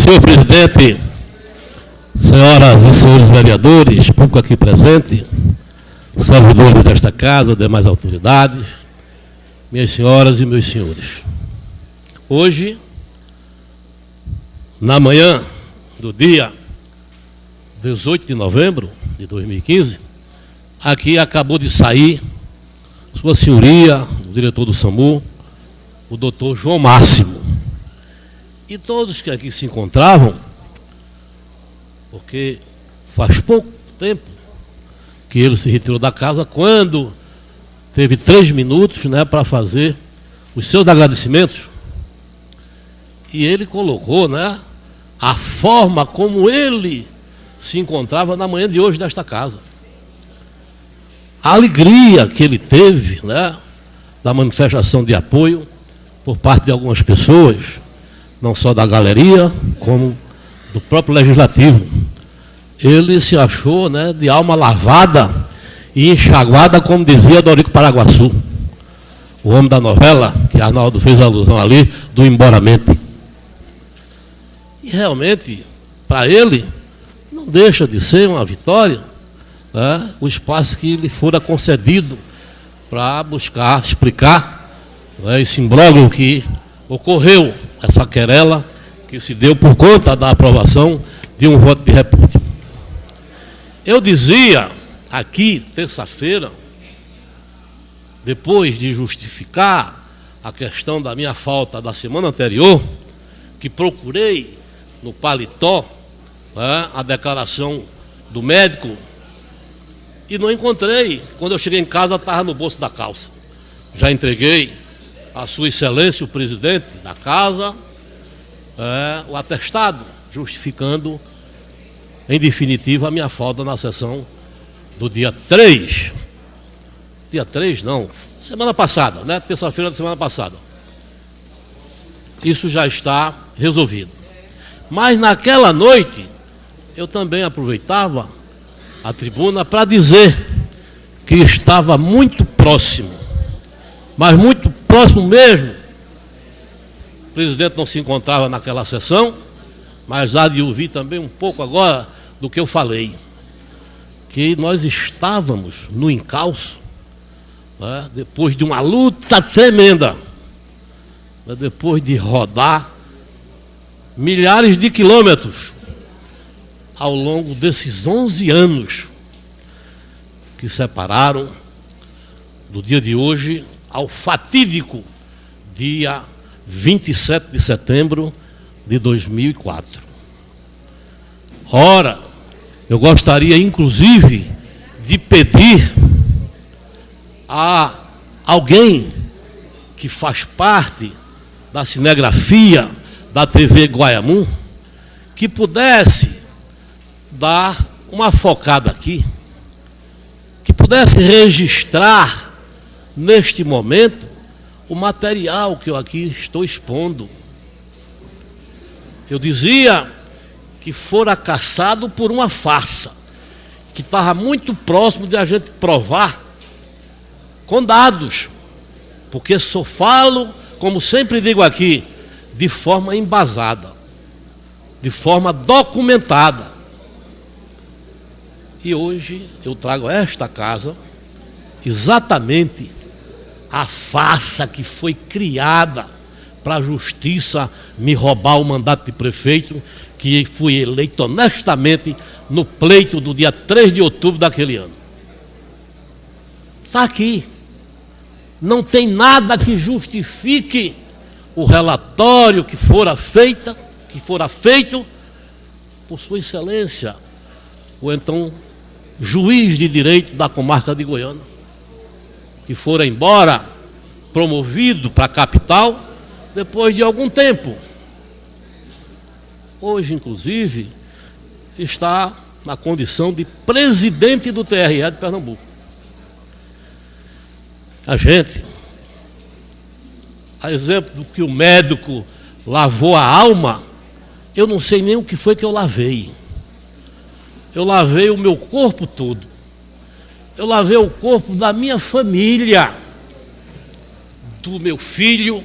Senhor presidente, senhoras e senhores vereadores, público aqui presente, servidores desta casa, demais autoridades, minhas senhoras e meus senhores. Hoje, na manhã do dia 18 de novembro de 2015, aqui acabou de sair Sua Senhoria, o diretor do SAMU, o doutor João Máximo. E todos que aqui se encontravam, porque faz pouco tempo que ele se retirou da casa, quando teve 3 minutos, para fazer os seus agradecimentos, e ele colocou, a forma como ele se encontrava na manhã de hoje desta casa. A alegria que ele teve, da manifestação de apoio por parte de algumas pessoas, não só da galeria, como do próprio Legislativo. Ele se achou, de alma lavada e enxaguada, como dizia Dorico Paraguaçu, o homem da novela, que Arnaldo fez alusão ali, do Emboramente. E realmente, para ele, não deixa de ser uma vitória, o espaço que lhe fora concedido para buscar, explicar esse imbróglio que ocorreu, essa querela que se deu por conta da aprovação de um voto de repúdio. Eu dizia aqui, terça-feira, depois de justificar a questão da minha falta da semana anterior, que procurei no paletó a declaração do médico e não encontrei. Quando eu cheguei em casa, estava no bolso da calça. Já entreguei a Sua Excelência, o presidente da casa, o atestado, justificando, em definitiva, a minha falta na sessão do dia 3. Dia 3, não, semana passada, terça-feira da semana passada. Isso já está resolvido. Mas naquela noite, eu também aproveitava a tribuna para dizer que estava muito próximo, mas muito próximo mesmo. O presidente não se encontrava naquela sessão, mas há de ouvir também um pouco agora do que eu falei, que nós estávamos no encalço, depois de uma luta tremenda, depois de rodar milhares de quilômetros ao longo desses 11 anos que separaram do dia de hoje ao fatídico dia 27 de setembro de 2004. Ora, eu gostaria inclusive de pedir a alguém que faz parte da cinegrafia da TV Guaiamum, que pudesse dar uma focada aqui, que pudesse registrar neste momento o material que eu aqui estou expondo. Eu dizia que fora caçado por uma farsa, que estava muito próximo de a gente provar com dados, porque só falo, como sempre digo aqui, de forma embasada, de forma documentada. E hoje eu trago a esta casa exatamente a farsa que foi criada para a justiça me roubar o mandato de prefeito, que fui eleito honestamente no pleito do dia 3 de outubro daquele ano. Está aqui. Não tem nada que justifique o relatório que fora feito por Sua Excelência, o então juiz de direito da comarca de Goiânia, que fora embora, promovido para a capital, depois de algum tempo. Hoje, inclusive, está na condição de presidente do TRE de Pernambuco. A gente, a exemplo do que o médico lavou a alma, eu não sei nem o que foi que eu lavei. Eu lavei o meu corpo todo. Eu lavei o corpo da minha família, do meu filho,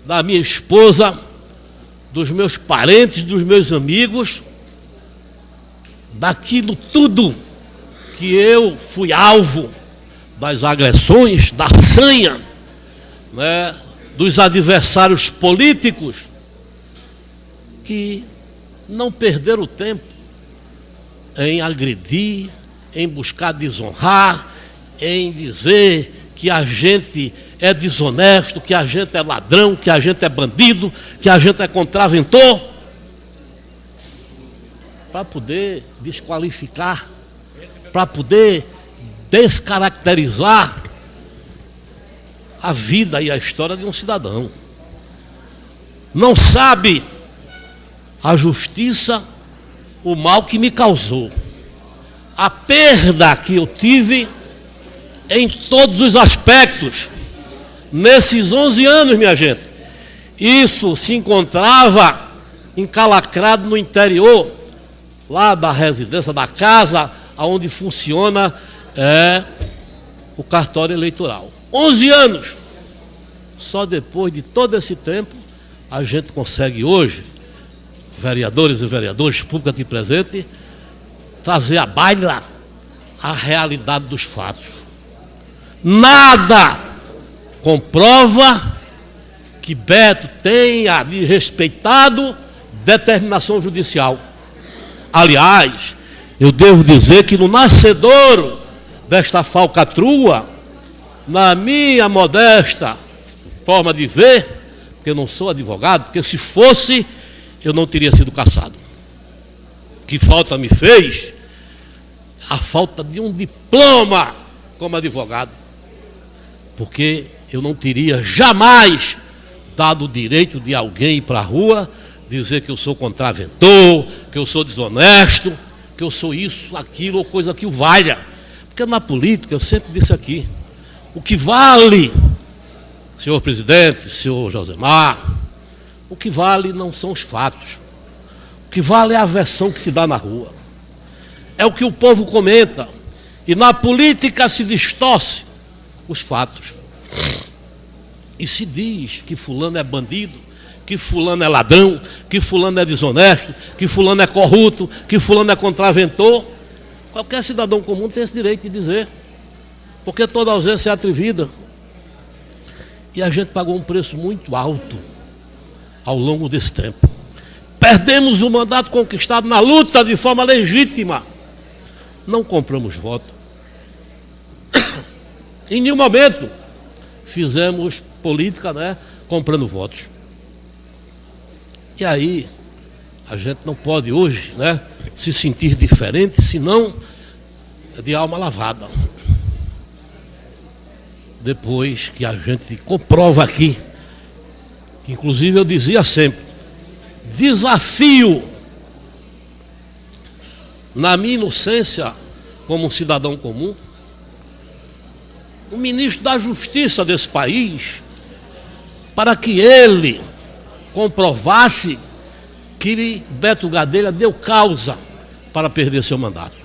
da minha esposa, dos meus parentes, dos meus amigos, daquilo tudo que eu fui alvo, das agressões, da sanha, né, dos adversários políticos, que não perderam tempo em agredir, em buscar desonrar, em dizer que a gente é desonesto, que a gente é ladrão, que a gente é bandido, que a gente é contraventor, para poder desqualificar, para poder descaracterizar a vida e a história de um cidadão. Não sabe a justiça o mal que me causou, a perda que eu tive em todos os aspectos, nesses 11 anos, minha gente. Isso se encontrava encalacrado no interior, lá da residência, da casa, onde funciona o cartório eleitoral. 11 anos. Só depois de todo esse tempo, a gente consegue hoje, vereadores e vereadores públicos aqui presentes, trazer à baila a realidade dos fatos. Nada comprova que Beto tenha desrespeitado determinação judicial. Aliás, eu devo dizer que no nascedouro desta falcatrua, na minha modesta forma de ver, porque eu não sou advogado, porque se fosse, eu não teria sido cassado. Que falta me fez? A falta de um diploma como advogado. Porque eu não teria jamais dado o direito de alguém ir para a rua dizer que eu sou contraventor, que eu sou desonesto, que eu sou isso, aquilo ou coisa que o valha. Porque na política, eu sempre disse aqui, o que vale, senhor presidente, senhor Josemar, o que vale não são os fatos. O que vale é a versão que se dá na rua. É o que o povo comenta. E na política se distorce os fatos. E se diz que fulano é bandido, que fulano é ladrão, que fulano é desonesto, que fulano é corrupto, que fulano é contraventor. Qualquer cidadão comum tem esse direito de dizer. Porque toda ausência é atrevida. E a gente pagou um preço muito alto ao longo desse tempo. Perdemos o mandato conquistado na luta de forma legítima. Não compramos voto. Em nenhum momento fizemos política, comprando votos. E aí, a gente não pode hoje, se sentir diferente, senão de alma lavada. Depois que a gente comprova aqui, que inclusive eu dizia sempre, desafio, na minha inocência, como um cidadão comum, o ministro da Justiça desse país, para que ele comprovasse que Beto Gadelha deu causa para perder seu mandato.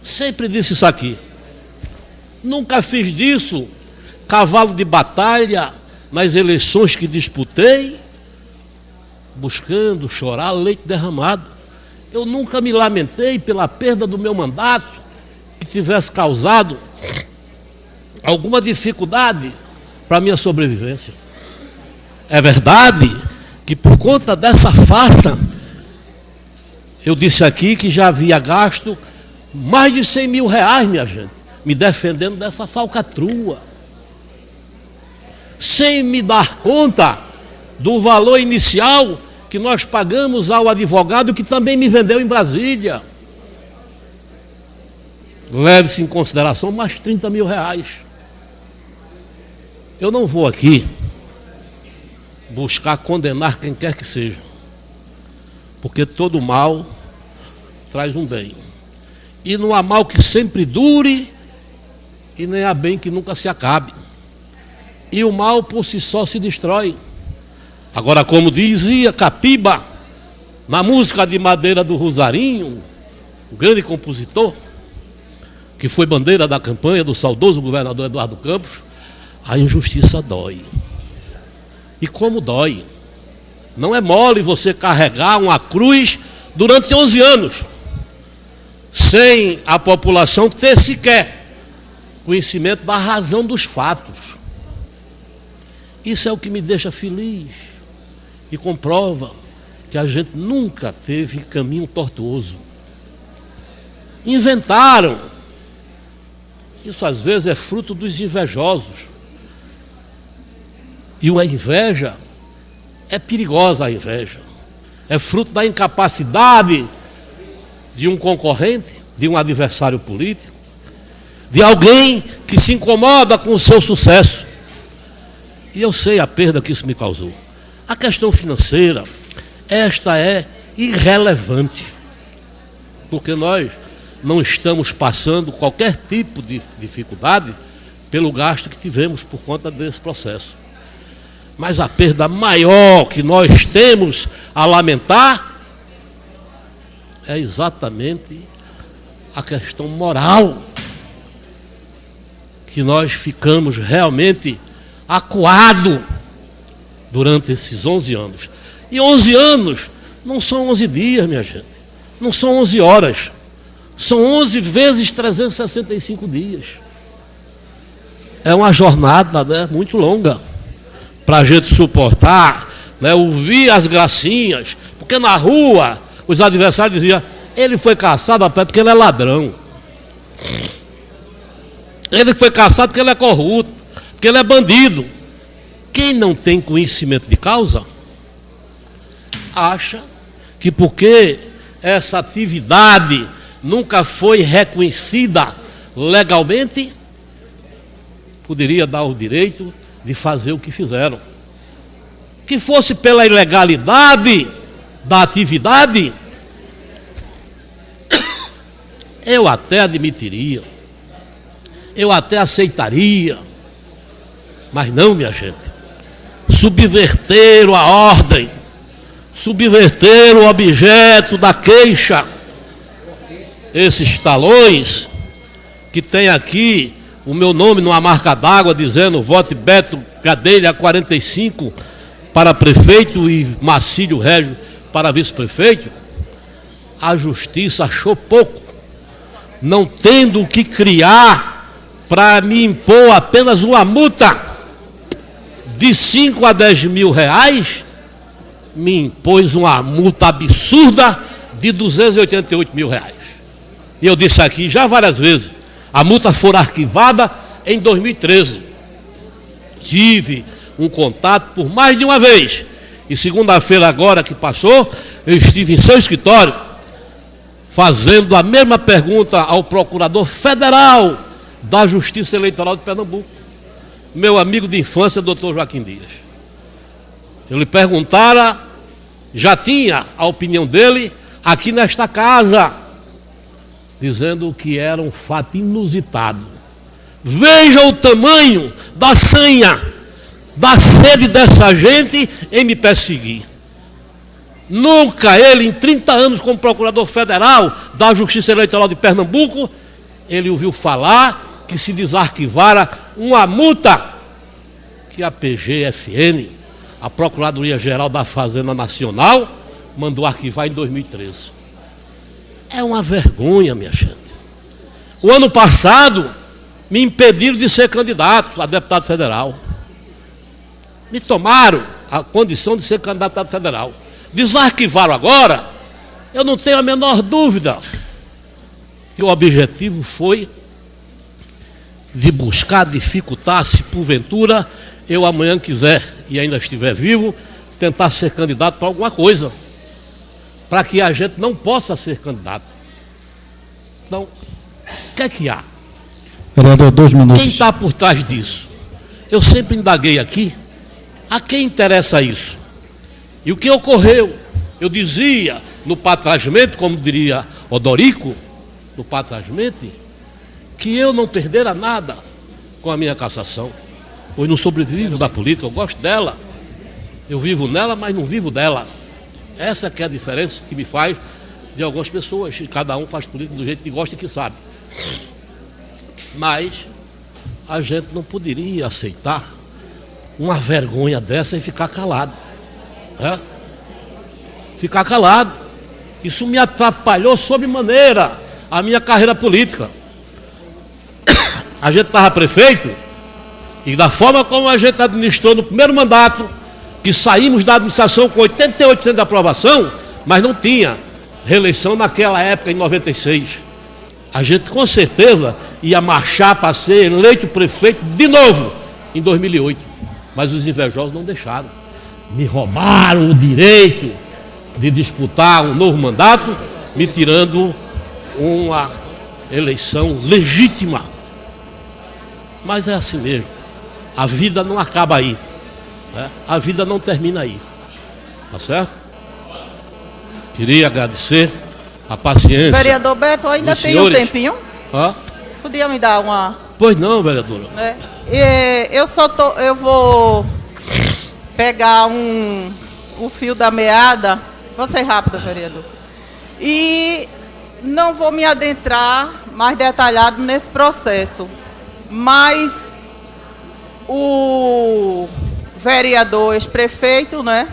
Sempre disse isso aqui. Nunca fiz disso cavalo de batalha nas eleições que disputei, buscando chorar leite derramado. Eu nunca me lamentei pela perda do meu mandato, que tivesse causado alguma dificuldade para a minha sobrevivência. É verdade que por conta dessa farsa, eu disse aqui que já havia gasto mais de 100 mil reais, minha gente, me defendendo dessa falcatrua, sem me dar conta do valor inicial que nós pagamos ao advogado que também me vendeu em Brasília. Leve-se em consideração mais 30 mil reais. Eu não vou aqui buscar condenar quem quer que seja, porque todo mal traz um bem. E não há mal que sempre dure, e nem há bem que nunca se acabe. E o mal por si só se destrói. Agora, como dizia Capiba, na música de Madeira do Rosarinho, o grande compositor, que foi bandeira da campanha do saudoso governador Eduardo Campos, a injustiça dói. E como dói? Não é mole você carregar uma cruz durante 11 anos, sem a população ter sequer conhecimento da razão dos fatos. Isso é o que me deixa feliz e comprova que a gente nunca teve caminho tortuoso. Inventaram. Isso às vezes é fruto dos invejosos. E a inveja é perigosa, a inveja. É fruto da incapacidade de um concorrente, de um adversário político, de alguém que se incomoda com o seu sucesso. E eu sei a perda que isso me causou. A questão financeira, esta é irrelevante, porque nós não estamos passando qualquer tipo de dificuldade pelo gasto que tivemos por conta desse processo. Mas a perda maior que nós temos a lamentar é exatamente a questão moral, que nós ficamos realmente acuados durante esses 11 anos. E 11 anos não são 11 dias, minha gente. Não são 11 horas. São 11 vezes 365 dias. É uma jornada, né, muito longa para a gente suportar, né, ouvir as gracinhas. Porque na rua, os adversários diziam, ele foi caçado a pé porque ele é ladrão. Ele foi caçado porque ele é corrupto, porque ele é bandido. Quem não tem conhecimento de causa, acha que porque essa atividade nunca foi reconhecida legalmente, poderia dar o direito de fazer o que fizeram. Que fosse pela ilegalidade da atividade, eu até admitiria, eu até aceitaria, mas não, minha gente. Subverteram a ordem, subverteram o objeto da queixa. Esses talões, que tem aqui o meu nome numa marca d'água dizendo vote Beto Gadelha 45 para prefeito e Marcílio Régio para vice-prefeito, a justiça achou pouco, não tendo o que criar para me impor apenas uma multa de 5 a 10 mil reais, me impôs uma multa absurda de 288 mil reais. E eu disse aqui já várias vezes, a multa foi arquivada em 2013. Tive um contato por mais de uma vez. E segunda-feira agora que passou, eu estive em seu escritório, fazendo a mesma pergunta ao procurador federal da Justiça Eleitoral de Pernambuco, meu amigo de infância, doutor Joaquim Dias. Eu lhe perguntara, já tinha a opinião dele aqui nesta casa, dizendo que era um fato inusitado. Veja o tamanho da sanha, da sede dessa gente em me perseguir. Nunca ele, em 30 anos como procurador federal da Justiça Eleitoral de Pernambuco, ele ouviu falar que se desarquivara uma multa que a PGFN, a Procuradoria-Geral da Fazenda Nacional, mandou arquivar em 2013. É uma vergonha, minha gente. O ano passado, me impediram de ser candidato a deputado federal. Me tomaram a condição de ser candidato a deputado federal. Desarquivaram agora, eu não tenho a menor dúvida que o objetivo foi de buscar dificultar, se porventura eu amanhã quiser e ainda estiver vivo, tentar ser candidato para alguma coisa, para que a gente não possa ser candidato. Então, o que é que há? Vereador, 2 minutos. Quem está por trás disso? Eu sempre indaguei aqui, a quem interessa isso? E o que ocorreu? Eu dizia no patrasmente, como diria Odorico, no patrasmente, que eu não perdera nada com a minha cassação, pois não sobrevivo da política, eu gosto dela, eu vivo nela, mas não vivo dela. Essa que é a diferença que me faz de algumas pessoas, e cada um faz política do jeito que gosta e que sabe. Mas a gente não poderia aceitar uma vergonha dessa e ficar calado, né? ficar calado. Isso me atrapalhou sobremaneira a minha carreira política. A gente estava prefeito, e da forma como a gente administrou no primeiro mandato, que saímos da administração com 88% de aprovação, mas não tinha reeleição naquela época, em 96. A gente com certeza ia marchar para ser eleito prefeito de novo em 2008. Mas os invejosos não deixaram. Me roubaram o direito de disputar um novo mandato, me tirando uma eleição legítima. Mas é assim mesmo. A vida não acaba aí. Né? A vida não termina aí. Tá certo? Queria agradecer a paciência. Vereador Beto, ainda tem um tempinho? Podia me dar uma... Pois não, vereadora. Eu vou pegar o fio da meada. Vou ser rápido, vereador. E não vou me adentrar mais detalhado nesse processo. Mas o vereador ex-prefeito, né,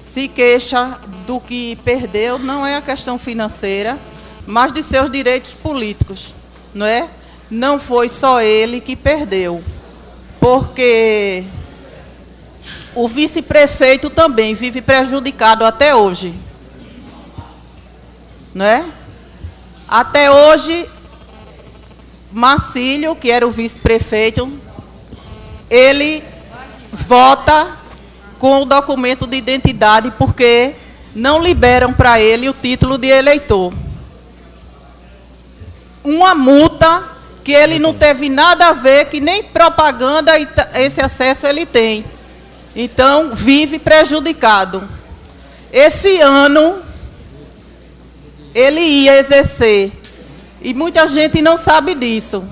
se queixa do que perdeu, não é a questão financeira, mas de seus direitos políticos, não é? Não foi só ele que perdeu, porque o vice-prefeito também vive prejudicado até hoje, não é? Até hoje, Marcílio, que era o vice-prefeito, ele vota com o documento de identidade porque não liberam para ele o título de eleitor. Uma multa que ele não teve nada a ver, que nem propaganda esse acesso ele tem. Então, vive prejudicado. Esse ano, ele ia exercer, e muita gente não sabe disso.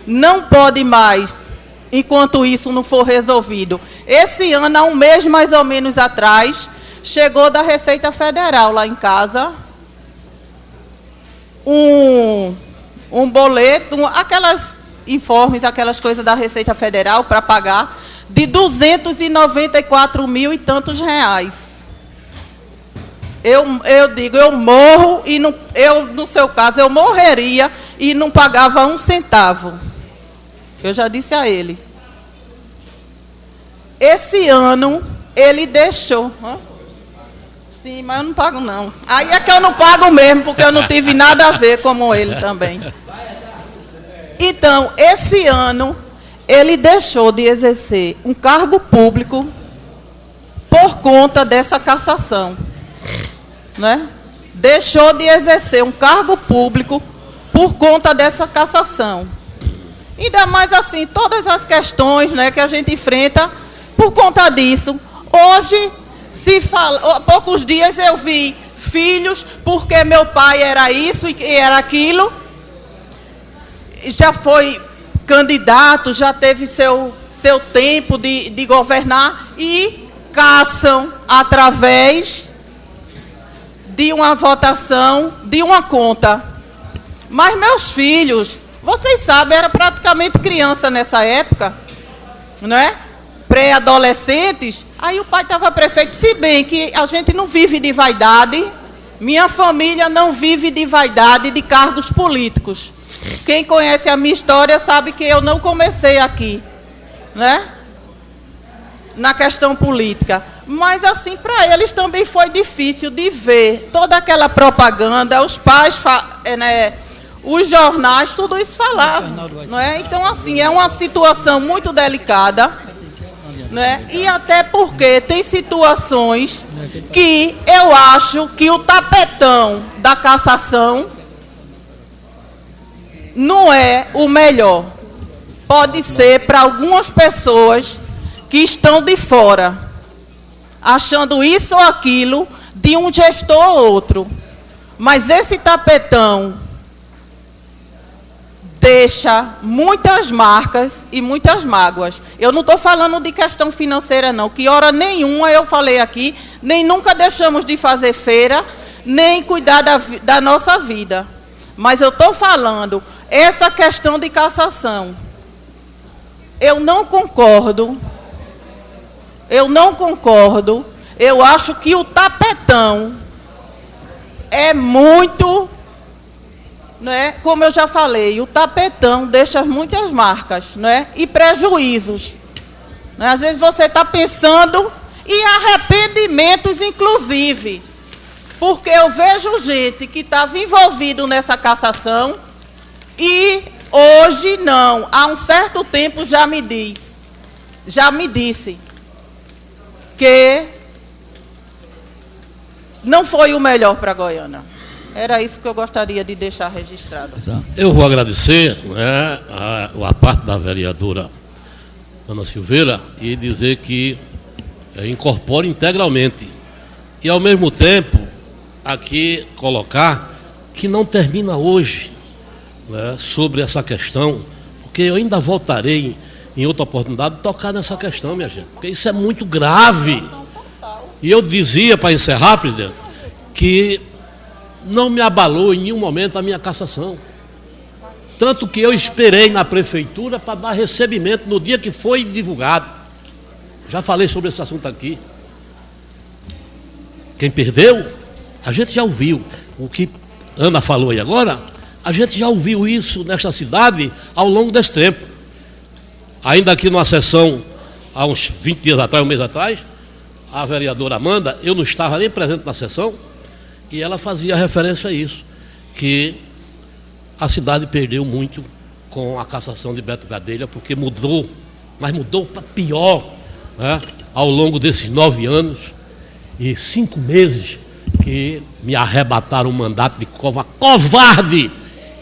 Não pode mais, enquanto isso não for resolvido. Esse ano, há um mês mais ou menos atrás, chegou da Receita Federal lá em casa um boleto, aquelas informes, aquelas coisas da Receita Federal para pagar, de 294 mil e tantos reais. Eu digo, eu morro, e não, no seu caso, eu morreria e não pagava um centavo. Eu já disse a ele. Esse ano, ele deixou. Sim, mas eu não pago, não. Aí é que eu não pago mesmo, porque eu não tive nada a ver como ele também. Então, esse ano, ele deixou de exercer um cargo público por conta dessa cassação. Né? Deixou de exercer um cargo público por conta dessa cassação. Ainda mais assim, todas as questões, né, que a gente enfrenta por conta disso. Hoje, se fala, há poucos dias eu vi filhos, porque meu pai era isso e era aquilo, já foi candidato, já teve seu tempo de governar, e caçam através de uma votação, de uma conta. Mas meus filhos, vocês sabem, era praticamente criança nessa época, não é? Pré-adolescentes. Aí o pai estava prefeito, se bem que a gente não vive de vaidade, minha família não vive de vaidade de cargos políticos. Quem conhece a minha história sabe que eu não comecei aqui, né? Na questão política. Mas assim, para eles também foi difícil de ver toda aquela propaganda, os pais, né, os jornais, tudo isso falava, não é? Então, assim, é uma situação muito delicada, né? E até porque tem situações que eu acho que o tapetão da cassação não é o melhor. Pode ser para algumas pessoas que estão de fora, achando isso ou aquilo de um gestor ou outro. Mas esse tapetão deixa muitas marcas e muitas mágoas. Eu não estou falando de questão financeira, não, que hora nenhuma eu falei aqui, nem nunca deixamos de fazer feira, nem cuidar da nossa vida. Mas eu estou falando, essa questão de cassação, eu não concordo Eu acho que o tapetão é muito, né? Como eu já falei, o tapetão deixa muitas marcas, né? E prejuízos. Né? Às vezes você está pensando e arrependimentos, inclusive. Porque eu vejo gente que estava envolvido nessa cassação e hoje não. Há um certo tempo já me disse que não foi o melhor para Goiânia. Era isso que eu gostaria de deixar registrado. Eu vou agradecer, né, a parte da vereadora Ana Silveira e dizer que incorpora integralmente. E, ao mesmo tempo, aqui colocar que não termina hoje, né, sobre essa questão, porque eu ainda voltarei em outra oportunidade tocar nessa questão, minha gente, porque isso é muito grave. E eu dizia, para encerrar, presidente, que não me abalou em nenhum momento a minha cassação. Tanto que eu esperei na prefeitura para dar recebimento no dia que foi divulgado. Já falei sobre esse assunto aqui. Quem perdeu, a gente já ouviu. O que Ana falou aí agora, a gente já ouviu isso nesta cidade ao longo desse tempo. Ainda aqui numa sessão, há uns 20 dias atrás, um mês atrás, a vereadora Amanda, eu não estava nem presente na sessão, e ela fazia referência a isso, que a cidade perdeu muito com a cassação de Beto Gadelha, porque mudou, mas mudou para pior, né, ao longo desses 9 anos e 5 meses que me arrebataram um mandato de covarde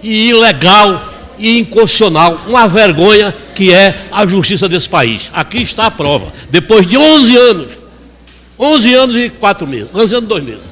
e ilegal e inconstitucional, uma vergonha que é a justiça desse país. Aqui está a prova, depois de 11 anos e 4 meses, 11 anos e 2 meses.